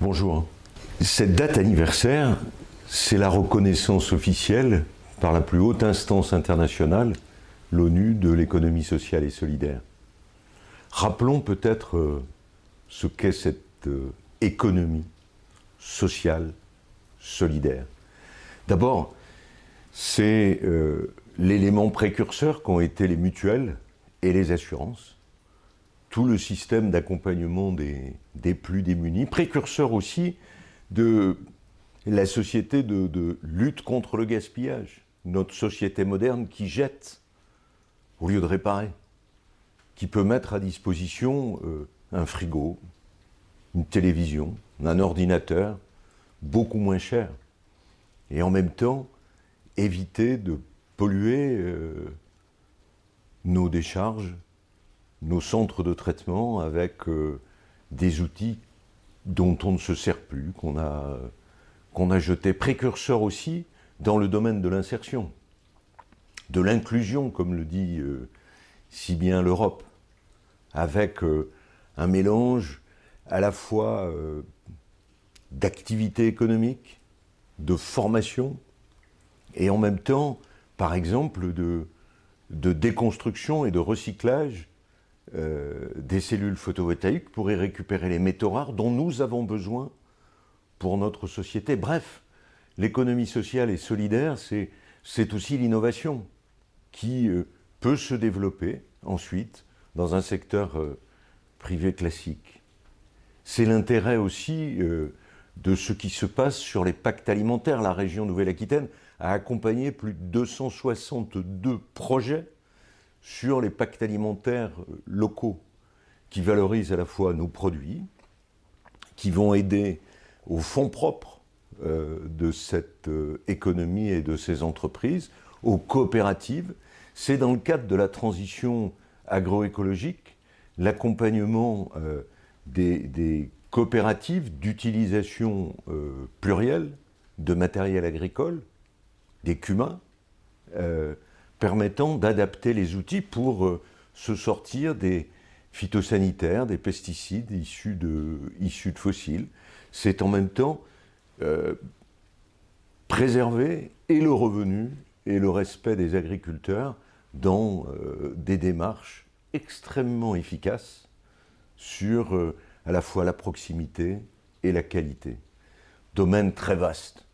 Bonjour. Cette date anniversaire, c'est la reconnaissance officielle par la plus haute instance internationale, l'ONU, de l'économie sociale et solidaire. Rappelons peut-être ce qu'est cette économie sociale, solidaire. D'abord, c'est l'élément précurseur qu'ont été les mutuelles et les assurances, tout le système d'accompagnement des plus démunis, précurseur aussi de la société de lutte contre le gaspillage, notre société moderne qui jette au lieu de réparer, qui peut mettre à disposition un frigo, une télévision, un ordinateur, beaucoup moins cher, et en même temps éviter de polluer nos décharges, nos centres de traitement avec des outils dont on ne se sert plus, qu'on a jetés. Précurseur aussi dans le domaine de l'insertion, de l'inclusion, comme le dit si bien l'Europe, avec un mélange à la fois d'activité économique, de formation, et en même temps, par exemple, de déconstruction et de recyclage des cellules photovoltaïques pour y récupérer les métaux rares dont nous avons besoin pour notre société. Bref, l'économie sociale et solidaire, c'est aussi l'innovation qui peut se développer ensuite dans un secteur privé classique. C'est l'intérêt aussi de ce qui se passe sur les pactes alimentaires. La région Nouvelle-Aquitaine a accompagné plus de 262 projets sur les pactes alimentaires locaux qui valorisent à la fois nos produits, qui vont aider aux fonds propres de cette économie et de ces entreprises, aux coopératives. C'est dans le cadre de la transition agroécologique, l'accompagnement des coopératives d'utilisation plurielle de matériel agricole, des CUMA, permettant d'adapter les outils pour se sortir des phytosanitaires, des pesticides issus de fossiles. C'est en même temps préserver et le revenu et le respect des agriculteurs dans des démarches extrêmement efficaces sur à la fois la proximité et la qualité. Domaine très vaste,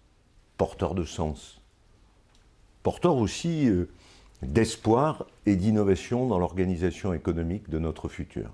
porteur de sens, porteur aussi d'espoir et d'innovation dans l'organisation économique de notre futur.